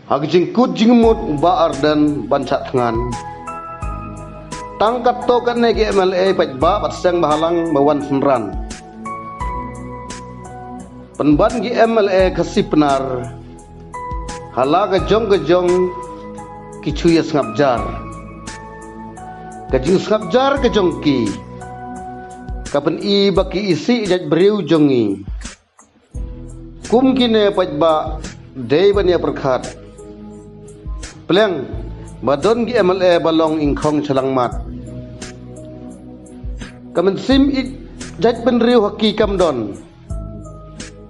Hagi jingkut jingmut ba ardan bancak tengan. Tangkat tokan negi MLA pajba patsang bahalang bawan senran. Penban gi MLA kasih penar. Hala gejong kicu ya ngabjar. Gajing ngabjar gejongki. Kapan i baki isi ijat beriu jongi. Kum kine pajba day bania perkhat. Peleng badon gi MLA balong ingkong celang mat. Kamen sim ijat benriu haki kamdon.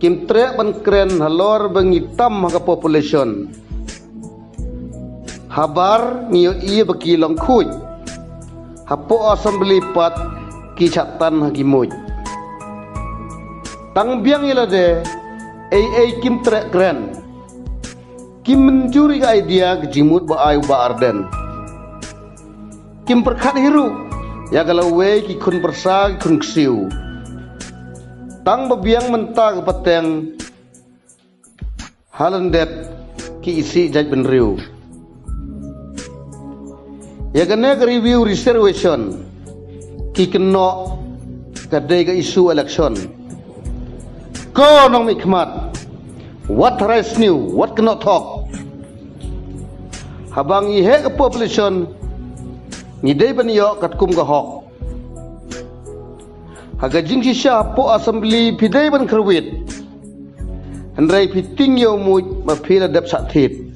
Kim trek ban kren halor bengitam haka population. Habar ngiyo iya baki long kuj. Hapo assembly pat kicatan haki muj. Tang biang ilade kim trek kren. Kim mencuri ke idea kejimut ba ayu ba arden. Kim perkat hiru. Ya kalau we ki kun persa ki kun ksiu. Tang babiang mentah ke peteng. Halendet ki isi jaj benriu. Ya kena ke review reservation. Ki kena kadai ke isu election. Ko nong mikmat. What rice new? What cannot talk? Habang ihe ke population ngidai baniyo kat kum gahok. Haga jing sisya po assembly pidai ban kerwit. Hendrai piting yo muj mapila dap saktit.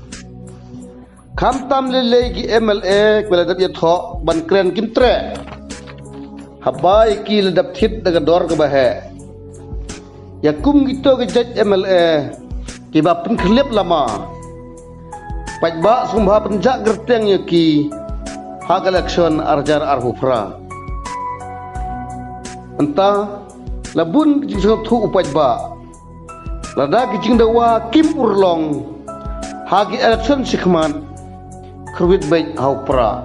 Kamtam lele ki MLA kbela dap yathok ban kren kim tre. Habai ki ledap tit daga dor ke bahe. Ya kum gitu ke jaj MLA kiba pen kelip lama. Pajba sumbha penjak gerteng ki hak election arjar arhufra. Entah labun jing thu upajba. Lada kijing dawa kim urlong hagi election sikman kerwit baik haupra.